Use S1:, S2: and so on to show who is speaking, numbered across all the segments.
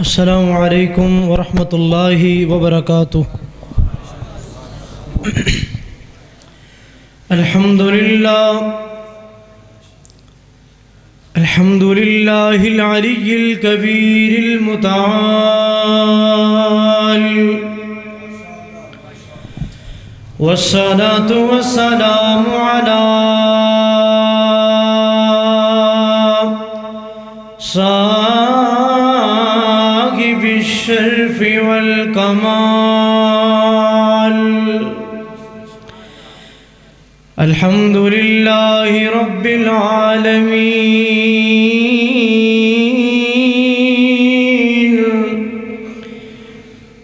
S1: السلام علیکم ورحمۃ اللہ وبرکاتہ۔ الحمد للہ العلی الکبیر المتعال، والصلاة والسلام علی صاحب الشرف والکمال۔ الحمد للہ رب العالمین،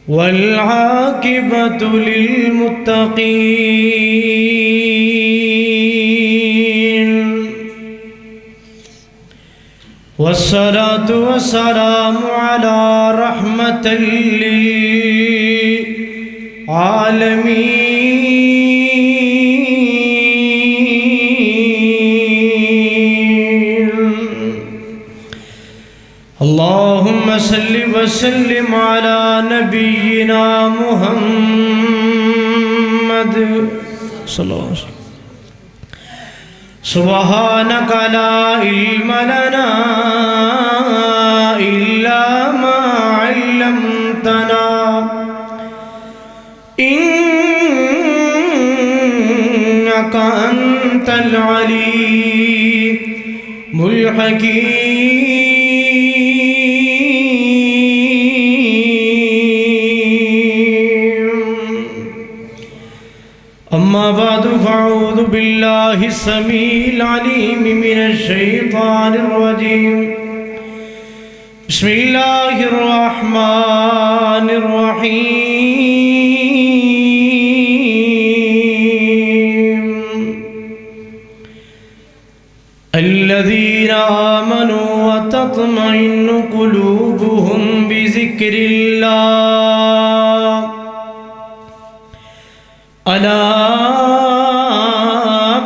S1: والعاقبۃ للمتقین، والصلاة والسلام علی رحمۃ للعالمین۔ اللہم صل وسلم علی نبینا محمد صلی اللہ علیہ وسلم۔ سبحانک لا علم لنا الا ما علمتنا انک انت العلیم الحکیم۔ اما بعد فاعوذ باللہ السمیع العلیم من الشیطان الرجیم۔ بسم اللہ الرحمن الرحیم۔ الذین آمنوا وتطمئن قلوبهم بذکر اللہ، الا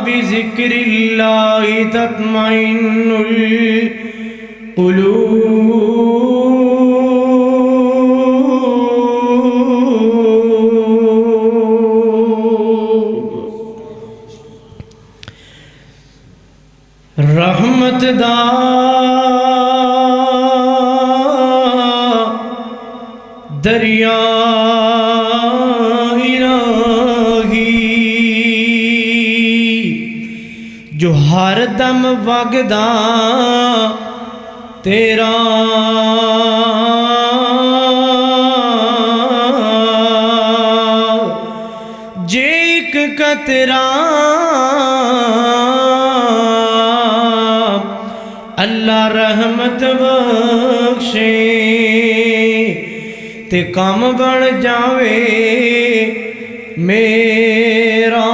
S1: بذکر اللہ تطمئن القلوب۔ رحمت دا دریا جو ہر دم وگدا تیرا، جے ایک قطرہ اللہ رحمت بخشے تے کام بن جاوے میرا۔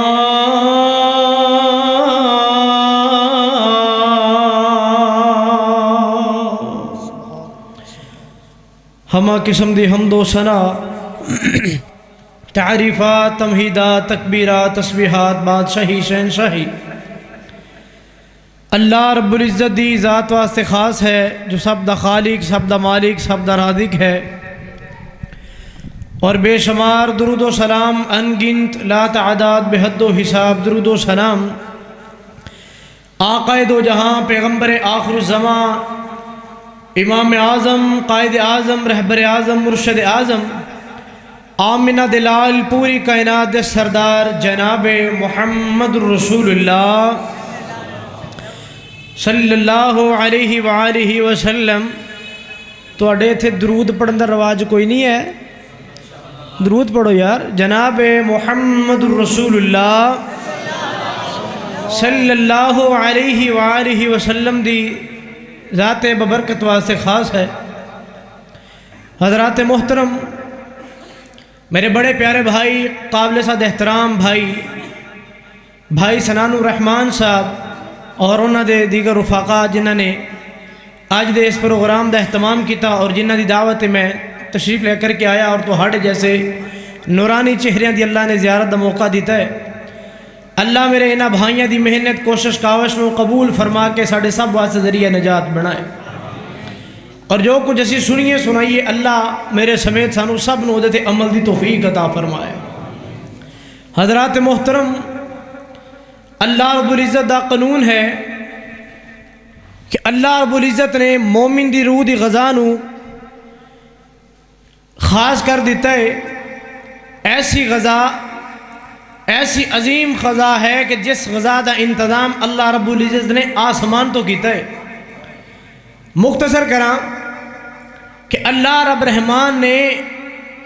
S1: ہما قسم دی حمد و ثنا، تعریفات، تمہیدات، تکبیرات، تسبیحات، بادشاہی، شہنشاہی اللہ رب العزت دی ذات واسطے خاص ہے، جو سب دا خالق، سب دا مالک، سب دا رازق ہے، اور بے شمار درود و سلام ان گنت لا تعداد بے حد و حساب درود و سلام آقا دو جہاں، پیغمبر آخر الزمان، امام اعظم، قائد اعظم، رہبر اعظم، مرشد اعظم، آمنہ دلال پوری کائنات دے سردار جناب محمد رسول اللہ صلی اللہ علیہ وآلہ وسلم۔ تو اڈے تھے درود پڑھن دا رواج کوئی نہیں ہے؟ درود پڑھو یار۔ جناب محمد رسول اللہ صلی اللہ علیہ وآلہ وسلم دی ذات ببرکت واسطے خاص ہے۔ حضرات محترم، میرے بڑے پیارے بھائی، قابل صد احترام بھائی سنان الرحمان صاحب اور انہوں دے دیگر رفاقہ جنہوں نے آج دے اس پروگرام دا اہتمام کیتا، اور جنہوں دی دعوت میں تشریف لے کر کے آیا، اور تو ہٹ جیسے نورانی چہریاں دی اللہ نے زیارت دا موقع دیتا ہے۔ اللہ میرے انہاں بھائیاں دی محنت کوشش کاوش نو قبول فرما کے ساڑھے سب واسطے ذریعہ نجات بنائے۔ اور جو کچھ اسی سنیے سنائیے اللہ میرے سمیت سانو سب نو دے عمل دی توفیق عطا فرمائے۔ حضرات محترم، اللہ رب العزت دا قانون ہے کہ اللہ رب العزت نے مومن دی روح دی غذا نو خاص کر دیتا ہے۔ ایسی غذا، ایسی عظیم غذا ہے کہ جس غذا دا انتظام اللہ رب العزت نے آسمان تو کیتا ہے۔ مختصر کراں کہ اللہ رب رحمان نے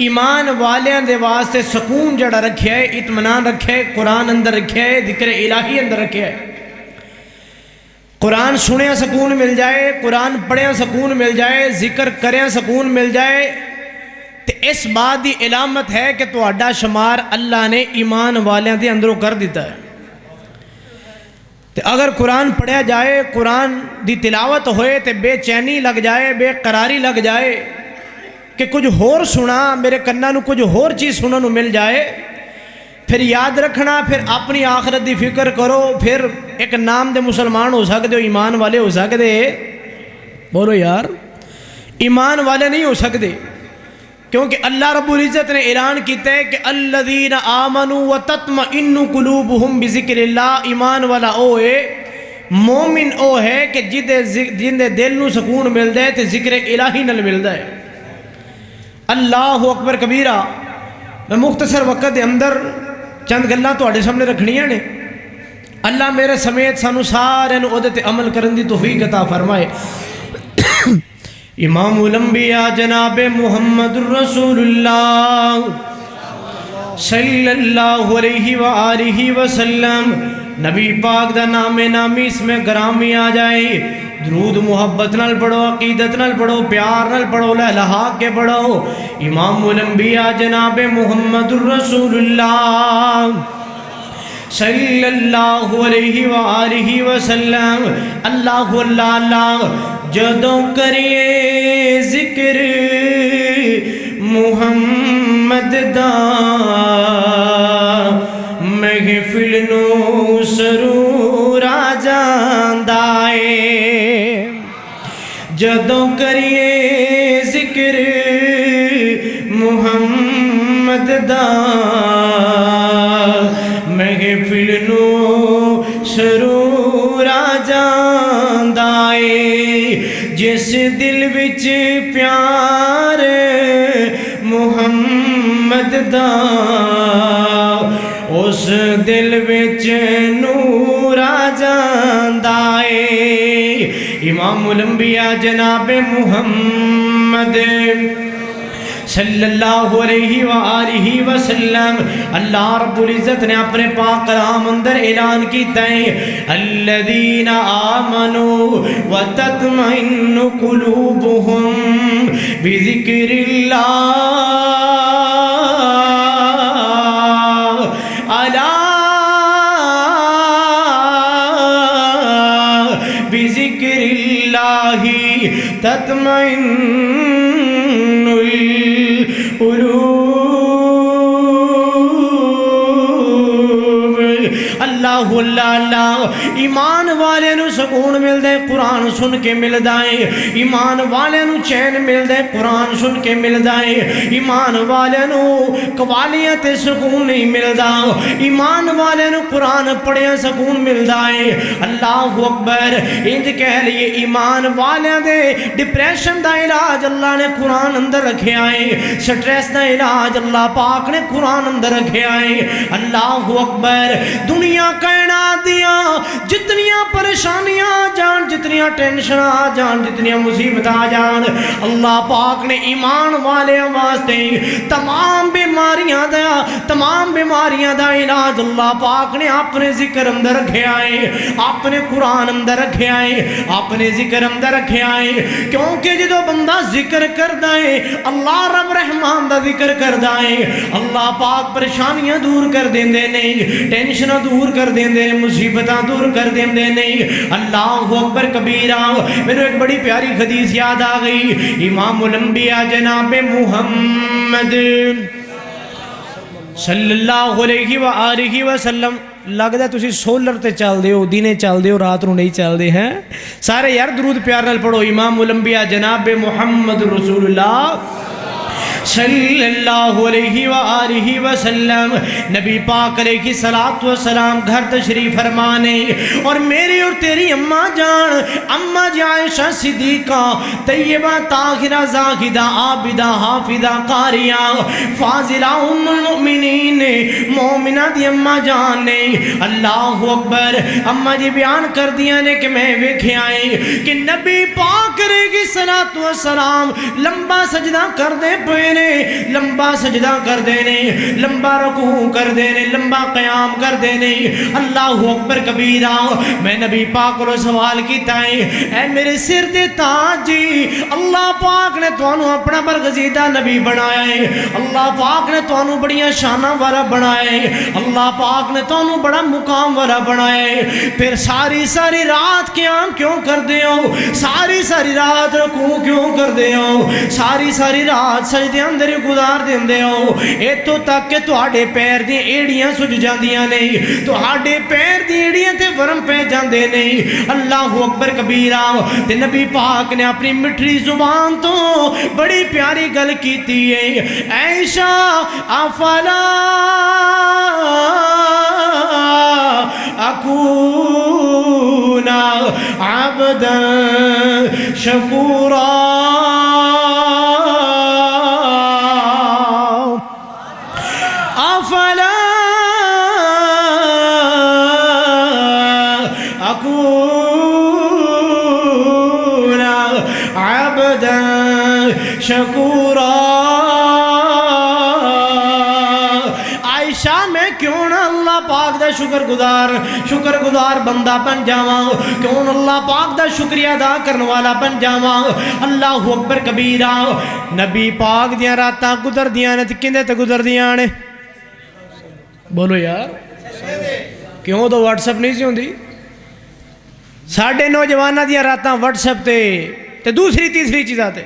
S1: ایمان والیاں دے واسطے سکون جڑا رکھیا ہے، اطمینان رکھیا ہے، قرآن اندر رکھیا ہے، ذکر الہی اندر رکھیا ہے۔ قرآن سنیا سکون مل جائے، قرآن پڑھیا سکون مل جائے، ذکر کریا سکون مل جائے، تو اس بات دی علامت ہے کہ تہاڈا شمار اللہ نے ایمان والیاں دے اندروں کر دیتا ہے۔ اگر قرآن پڑھیا جائے، قرآن دی تلاوت ہوئے تو بے چینی لگ جائے، بے قراری لگ جائے کہ کچھ ہور سنا، میرے کناں نو کچھ ہور چیز سنن نو مل جائے، پھر یاد رکھنا، پھر اپنی آخرت دی فکر کرو، پھر ایک نام دے مسلمان ہو سکتے ہو، ایمان والے ہو سکتے، بولو یار ایمان والے نہیں ہو سکتے، کیونکہ اللہ رب العزت نے اعلان کیتا ہے کہ الذین آمنوا وتطمئن قلوبہم بذکر اللہ، ایمان والا او ہے، مومن او ہے کہ جن دے دل نو سکون مل دے تے ذکر الہی نال مل دے۔ اللہ اکبر کبیرہ۔ میں مختصر وقت دے اندر چند گلاں تہاڈے سامنے رکھنیاں نے، اللہ میرے سمیت سانو سارے نو اودے تے عمل کرن دی توفیق عطا فرمائے۔ امام الانبیاء جناب محمد الرسول اللہ صلی اللہ علیہ وآلہ وسلم، نبی پاک دا نام نامی اس میں گرامی آ جائے، درود محبت نال پڑھو، عقیدت نال پڑھو، پیار نال پڑھو، لہلہا کے پڑھو۔ امام الانبیاء جناب محمد الرسول اللہ صلی اللہ علیہ وآلہ وسلم، اللہ اللہ اللہ جدوں کریے ذکر محمد دا، محفل نو سرور آ جاندا اے۔ جدوں کریے ذکر محمد دا، محفل نو سرور آ جاندا اے۔ جس دل وچ پیار محمد دا، اس دل وچ نور آ جاندا اے۔ امام الانبیاء جناب محمد صلی اللہ علیہ وآلہ وسلم، اللہ رب العزت نے اپنے پاک کلام اندر اعلان کیتا ہے الذین آمنوا وتطمئن قلوبہم بذکر اللہ، الا بذکر اللہ تطمئن اللہ اللہ اللہ۔ ایمان والے نو سکون مل دے قرآن سن کے مل دائے، ایمان والے نو چین مل دے قرآن سن کے مل دائے، ایمان والے نو قوالیاں تے سکون نہیں مل دا، ایمان والے نو قرآن پڑھیا سکون مل دائے۔ اللہ اکبر۔ انج کہہ لیے ایمان والے دے ڈپریشن دا علاج اللہ نے قرآن اندر رکھے آئے، سٹریس دا علاج اللہ پاک نے قرآن اندر رکھے آئے۔ اللہ اکبر۔ دنیا کائنات دیا جتنیاں پریشانیاں جان، جتنیاں ٹینشن آ جان، جتنیاں مصیبت آ جان، اللہ پاک نے ایمان والے واسطے تمام بیماریاں دا علاج اللہ پاک نے اپنے ذکر اندر رکھے آئے، اپنے قرآن اندر رکھے آئے، اپنے ذکر اندر رکھے آئے۔ کیونکہ جدو بندہ ذکر کردا ہے، اللہ رب رحمان دا ذکر کردا ہے، اللہ پاک پریشانیاں دور کر دیندے نہیں، ٹینشناں دور کر دیندے نہیں، مصیبتاں دور کر دیندے نہیں۔ اللہ اکبر کبیرہ۔ میرے ایک بڑی پیاری حدیث یاد آ گئی، امام الانبیاء جناب محمد صلی اللہ علیہ وآلہ وسلم لگتا تسی سولر تے چل دے ہو، دینے چل دے ہو، رات نو نہیں چل دے ہیں سارے یار درود پیار نال پڑھو امام الانبیاء جناب محمد رسول اللہ صلی اللہ علیہ وآلہ وسلم نبی پاک علیہ الصلوۃ والسلام گھر تشریف فرمانے اور میری اور تیری اماں جان اماں جی عائشہ صدیقہ طیبہ طاہرہ زاہدہ عابدہ حافظہ قاریہ فاضلہ ام المؤمنین مومنہ دی اماں جان نے اللہ اکبر اماں جی بیان کر دیا نے کہ میں ویکھے آئے کہ نبی پاک علیہ الصلوۃ والسلام لمبا سجدہ کر دے پے لمبا سجدہ کر دینے لمبا رکوع کر دینے لمبا قیام کر دینے اللہ اکبر کبیرہ میں نبی پاک کو سوال کیتا ہے اے میرے سر دے تاج جی اللہ پاک نے توانو اپنا برگزیدہ نبی بنایا ہے اللہ پاک نے توانو بڑیاں شانہ والا بنایا ہے اللہ پاک نے توانو بڑا مقام والا بنایا ہے پھر ساری ساری رات قیام کیوں کر دے ہو ساری ساری رات رکوع کیوں کر دے ہو ساری ساری رات سجدے اندر گزار دیندے ہو ایتھوں تک کہ تہاڈے پیر دی ایڑیاں سج جاندیاں نہیں تہاڈے پیر دی ایڑیاں تے ورم پہ جاندے نہیں اللہ اکبر کبیرہ تے نبی پاک نے اپنی مٹھی زبان تو بڑی پیاری گل کیتی ہے عائشہ افلا اکون عبدا شکورا شکورا عائشہ میں کیوں نہ اللہ پاک دا شکر گزار بندہ بن جاواں کیوں نہ اللہ پاک دا شکریہ ادا کرنے والا بن جاواں اللہ اکبر کبیرہ نبی پاک دیاں راتاں گزر دیاں نے کندے تے گزر دیاں نے بولو یار کیوں تو واٹس ایپ نہیں سی ہوندی ساڈے نوجواناں دیاں راتاں واٹس ایپ تے دوسری تیسری چیزاں تے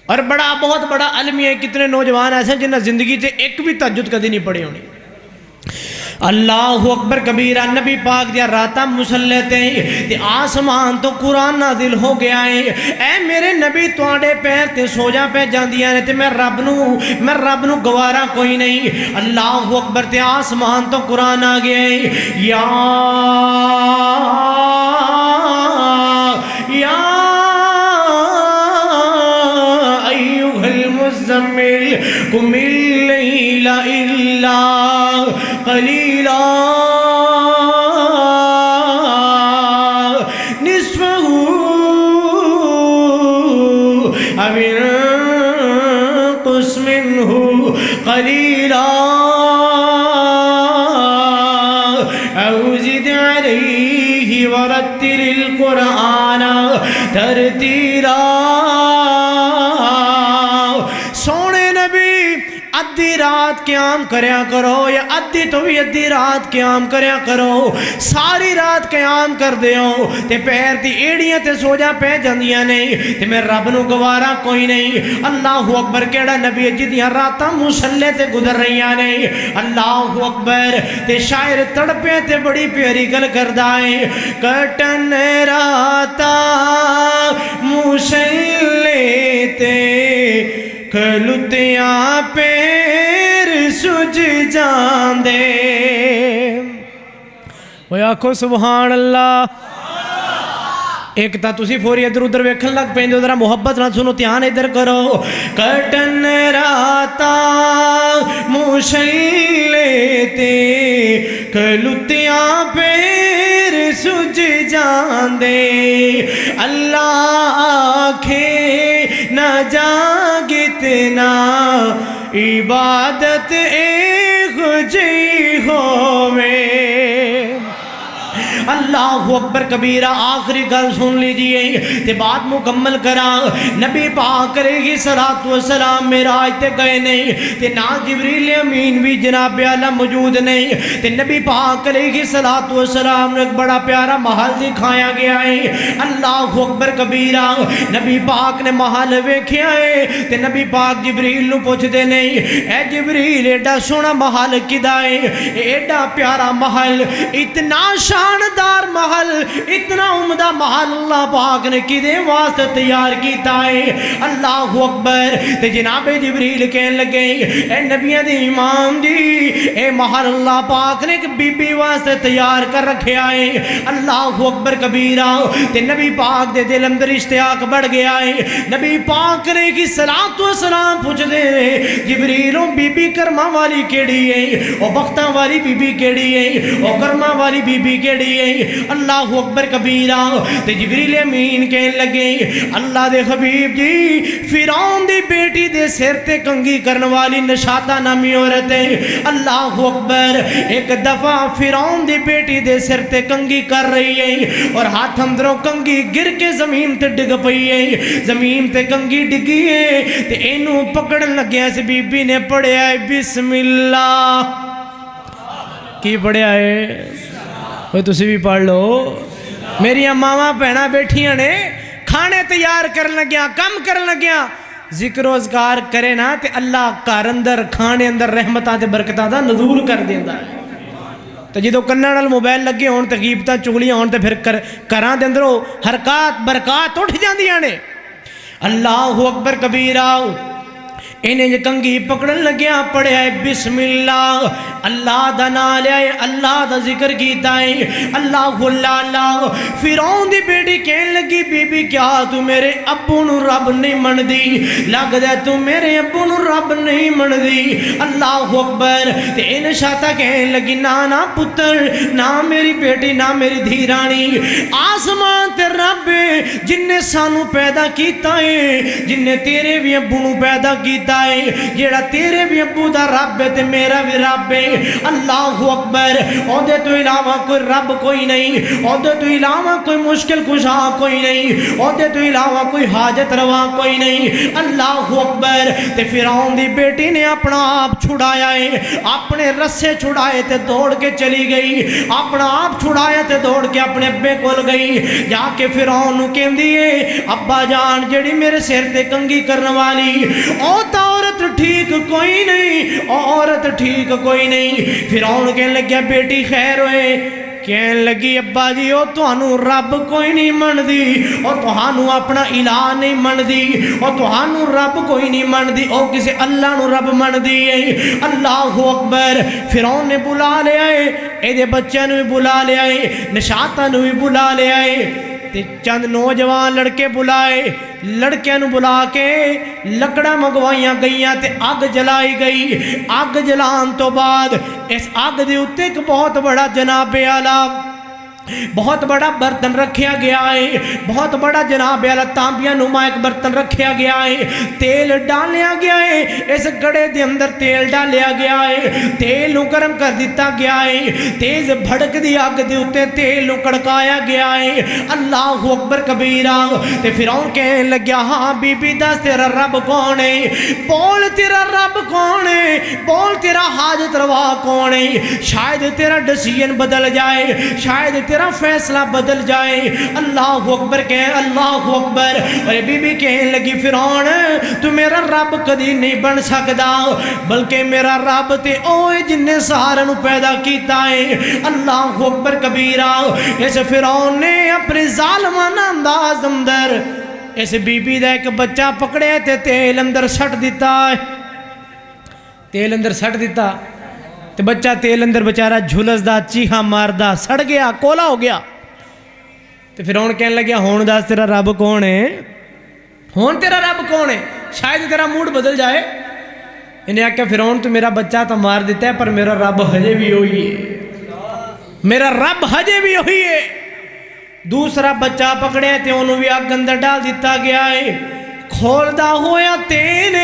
S1: اور بہت بڑا علمی ہے کتنے نوجوان ایسے جنہیں زندگی تے ایک بھی تہجد کدی نہیں پڑھی ہونی اللہ اکبر کبیرہ نبی پاک دیا راتاں مسلح تے آسمان تو قرآن نازل ہو گیا ہے اے میرے نبی تواڈے پیر تے سوجا پہ جاندیاں نے تے میں رب نو گوارا کوئی نہیں اللہ اکبر تے آسمان تو قرآن آ گیا ہے یا قم اللیل الا قلیلا نصفہ او انقص منہ قلیلا او زد علیہ ورتل القرآن ترتیلا ادھی رات قیام کریا کرو یا ادھی تو بھی ادھی رات قیام کریا کرو ساری رات قیام کر دیو تے پیر تی ایڑیاں تے سو جا پہ جاندیاں نہیں تے میں رب نو گوارا کوئی نہیں اللہ اکبر کیڑا نبی جدیاں راتاں مسلح تے گزر رہیاں نہیں اللہ اکبر تے شاعر تڑپے تے بڑی پیاری گل کردائیں کٹن راتا مسلح تے کھلتیاں پیر سج جاندے وہ آکھو سبحان اللہ ایک تا تسی فوری ادھر ادھر ویکھن لگ پہن جو ذرا محبت نہ سنو تیان ادھر کرو کٹن راتا مشلے تے کھلتیاں پیر سج جاندے اللہ آکھے نہ جاگتنا عبادت ایک جی ہووے اللہ اکبر کبیرہ۔ آخری گل سن لیجئے تے بات مکمل کرا۔ نبی پاک علیہ الصلوۃ والسلام معراج تے گئے نہیں تے نہ جبریل امین بھی جناب اعلیٰ موجود نہیں تے نبی پاک علیہ الصلوۃ والسلام نے ایک بڑا پیارا محل دکھایا گیا ہے۔ اللہ اکبر کبیرہ۔ نبی پاک نے محل ویکھیا ہے تے نبی پاک جبریل نو پوچھدے نہیں اے جبریل ایڈا سونا محل کدا ہے، ایڈا پیارا محل، اتنا شاندار محل، اتنا عمدہ محل اللہ پاک نے کدے واسطے تیار کیتا ہے۔ اللہ اکبر۔ تے جناب جبریل کہنے لگے اے نبیوں دے امام جی، اے محل اللہ پاک نے ایک بی بی واسطے تیار کر رکھیا ہے۔ اللہ اکبر کبیرہ۔ تے نبی پاک دے دل اندر اشتیاق بڑھ گیا ہے۔ نبی پاک نے کی صلوات و سلام پوچھ دے جبریل او بی بی کرما والی کیڑی ہے، او بختاں والی بی بی کیڑی ہے، او کرما والی بی بی کیڑی ہے۔ اللہ اکبر کبیرہ۔ تے جبریل امین کہنے لگے اللہ دے حبیب جی، فرعون دی بیٹی دے سر تے کنگھی کرن والی نشاطہ نامی عورت ہے۔ اللہ اکبر۔ ایک دفعہ فرعون دی بیٹی دے سر تے کنگھی کر رہی ہے اور ہاتھ اندروں کنگھی گر کے زمین تے ڈگ پئی ہے، زمین تے کنگھی ڈگی ہے تے اینو پکڑن لگیا اس بی بی نے پڑھیا ہے بسم اللہ۔ کی پڑھیا ہے؟ وہ تسی بھی پڑھ لو۔ میری اماں بہناں بیٹھیاں نے کھانے تیار کرن لگیا، کم کرن لگیا، ذکر و اذکار کرے نا تے اللہ گھر اندر کھانے اندر رحمتاں تے برکتاں دا نزول کر دیندا ہے۔ تو جدو کناں نال موبائل لگے ہون تے غیبتاں چغلیاں ہون تے پھر گھراں دے اندروں حرکات برکات اٹھ جاندیاں نے۔ اللہ اکبر کبیرہ۔ انہیں جو کنگھی پکڑن لگیا پڑھیا ہے بسم اللہ، اللہ دا نام لیا ہے، اللہ دا ذکر کیتا ہے، اللہ اللہ۔ فرعون دی بیٹی کہنے لگی بی بی کیا تو میرے ابو نو رب نہیں من دی؟ لگ دے تو میرے ابو نو رب نہیں من دی۔ اللہ اکبر۔ تے ان شاطہ کہنے لگی نا پتر، نہ میری بیٹی نہ میری دھیرانی، آسمان تے رب جن نے سانو پیدا کیتا ہے، جن نے تیرے بھی ابو نو پیدا کیتا ہے، جیڑا تیرے بھی ابو دا رب ہے تے میرا بھی رب ہے۔ اللہ اکبر۔ اودے تو علاوہ کوئی رب کوئی نہیں، اودے تو علاوہ کوئی مشکل کشا کوئی نہیں، اودے تو علاوہ کوئی حاجت روا کوئی نہیں۔ اللہ اکبر۔ تے فرعون دی بیٹی نے اپنا آپ چھڑایا ہے، اپنے رسے چھڑائے تے دوڑ کے چلی گئی، اپنا آپ چھڑایا تے دوڑ کے اپنے ابے کول گئی، جا کے فرعون نو کہندی ہے ابا جان جڑی میرے سر تے کنگھی کرن والی او عورت ٹھیک کوئی نہیں، عورت ٹھیک کوئی نہیں۔ فرعون کہنے لگیا بیٹی خیر ہوئے؟ کہنے لگی ابا جی او تہانوں رب کوئی نہیں من دی، او تہانوں اپنا الہ نہیں من دی، او تہانوں رب کوئی نہیں من دی، او کسی اللہ نو رب من دی ہے۔ اللہ اکبر۔ فرعون نے بلا لیا ہے، اے دے بچے نو بھی بلا لیا ہے، نشاطہ نو بھی بلا لیا ہے تے چند نوجوان لڑکے بلائے، لڑکیاں نو بلا کے لکڑا منگوائیاں گئیاں تے آگ جلائی گئی۔ آگ جلان تو بعد اس آگ دے اُتے ایک بہت بڑا جناب اعلیٰ بہت بڑا برتن رکھیا گیا ہے، بہت بڑا جناب اعلیٰ تانبیاں نما ایک برتن رکھیا گیا ہے، تیل ڈالیا گیا ہے، اس گڑے دے اندر تیل ڈالیا گیا ہے، تیل نو گرم کر دیتا گیا ہے، تیز بھڑک دی آگ دے اتے تیل نو کڑکایا گیا ہے۔ اللہ اکبر کبیرہ۔ تے فرعون کہنے لگیا ہاں بی بی دس تیرا رب کون ہے؟ بول تیرا رب کون ہے؟ بول تیرا حاجت روا کون ہے؟ شاید تیرا ڈیسیژن بدل جائے، شاید تیرا فیصلہ بدل جائے۔ اللہ اکبر کہے اللہ اکبر۔ اور بی بی کہنے لگی فرعون تو میرا رب کدی نہیں بن سکدا، بلکہ میرا رب تے اوے جن نے سارے نو پیدا کیتا ہے۔ اللہ اکبر کبیرہ۔ اس فرعون نے اپنے ظالمانہ انداز اندر اس بی بی دا ایک بچہ پکڑے تے تیل اندر سٹ دیتا ہے، تیل اندر سٹ دیتا تے بچہ تیل اندر بچارہ جھلس دا چیخا ماردا سڑ گیا، کولا ہو گیا۔ تے فرعون کہنے لگیا ہون دس تیرا رب کون ہے؟ ہون تیرا رب کون ہے؟ شاید تیرا موڈ بدل جائے۔ انہیں آکھا فرعون تو میرا بچہ تو مار دیتا ہے پر میرا رب ہجے بھی ہوئی ہے، میرا رب ہجے بھی ہوئی ہے۔ دوسرا بچہ پکڑے تے انہوں بھی آگ اندر ڈال دیتا گیا ہے، کھول دا ہویا تیل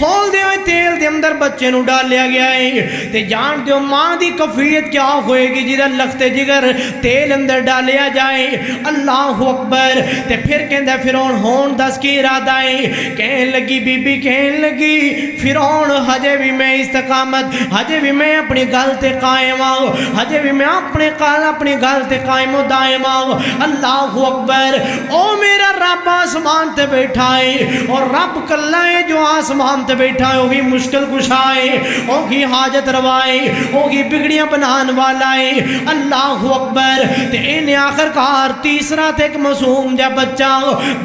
S1: کھول دے ہوئے تیل دے اندر بچے نو ڈال لیا گیا ہے تے جان دیو ماں دی کفیت کیا ہوئے گی جدہ لخت جگر تیل اندر ڈالیا جائے اللہ اکبر تے پھر کہندہ فرعون ہون دس کی ارادہ ہے کہن لگی بی بی کہن لگی فرعون ہجے بھی میں استقامت ہجے بھی میں اپنی گل تے قائم آؤ ہجے بھی میں اپنے گل تے قائم و دائم آؤ اللہ اکبر او میرا رب آسمان تے بیٹھا ہے اور رب کلا ہے جو آسمان تے بیٹھا ہے وہی مشکل کشا ہے وہی حاجت روا ہے وہی بگڑیاں بنان والا ہے اللہ اکبر تے انہیں آخر کار تیسرا تے ایک معصوم جا بچہ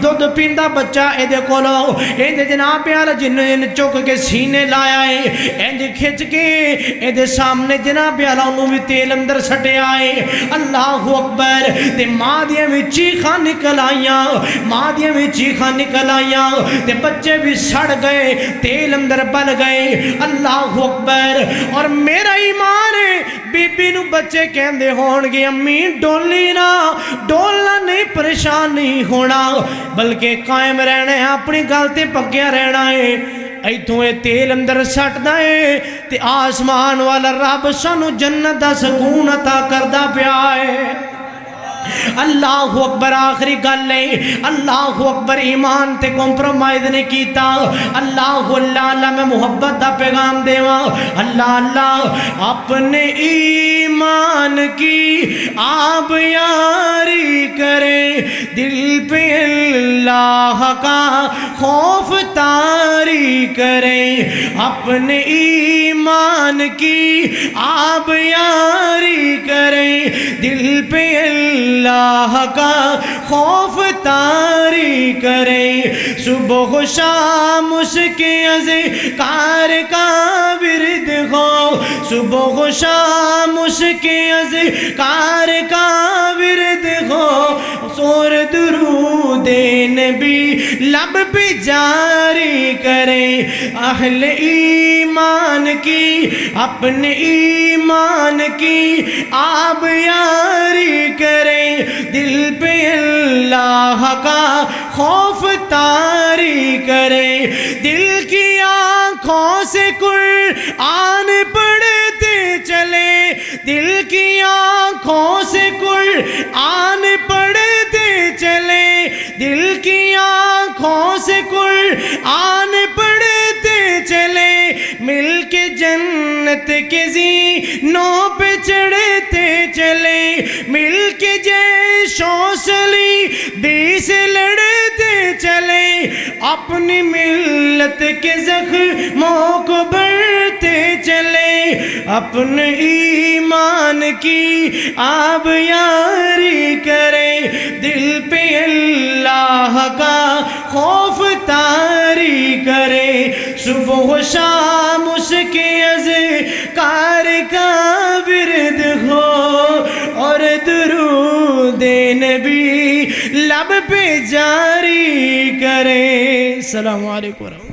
S1: دودھ پیندہ بچہ اے دے کولو اے دے جناب پیالا جن چک کے سینے لایا ہے اے دے کھچ کے اے دے سامنے جناب پیالا انہوں بھی تیل اندر سٹے آئے اللہ اکبر تے ماں دیاں بھی چیخاں نکل آئیاں ماں دیاں بھی چیخاں نکل آئیاں تے بچے بھی سڑ گئے تیل اندر بل گئے اللہ اکبر اور میرا ایمان ہے بی بی نو بچے کہندے ہون گے امی ڈولی نا ڈولنا نہیں پریشان نہیں ہونا بلکہ قائم رہنا ہے اپنی گلتے پکیا رہنا ہے ایتھوں اے تیل اندر سٹ دائے تے آسمان والا رب سانو جنت دا سکون عطا کردہ پیا ہے اللہ اکبر آخری گل ہے اللہ اکبر ایمان تے کمپرومائز نہیں کیتا اللہ اللہ میں محبت دا پیغام دیواں اللہ اللہ اپنے ایمان کی آپ یاری کریں دل پہ اللہ کا خوف طاری کریں اپنے ایمان کی آپ یاری کریں دل پہ اللہ کا خوف طاری کریں صبح و شام اس کے اذکار کا ورد ہو صبح و شام اس کے اذکار کا ورد ہو سور درود نبی لب پہ جاری کریں اہل ایمان کی اپنے ایمان کی آپ یاری کریں دل پہ اللہ کا خوف طاری کریں دل کی آنکھوں سے قرآن پڑھتے چلے دل کی آنکھوں سے قرآن پڑھتے چلے دل کی آنکھوں سے قرآن پڑھتے چلے مل کے جنت کے زینوں پہ چڑھتے چلے مل کے جیشوں سلی بی سے لڑتے چلے اپنی ملت کے زخموں کو بڑھتے چلے اپنے ایمان کی آپ یاری کریں دل پہ اللہ کا خوف طاری کریں صبح و شام اس کے اذکار کا ورد ہو اور درود نبی لب پہ جاری کریں السلام علیکم ورحمۃ اللہ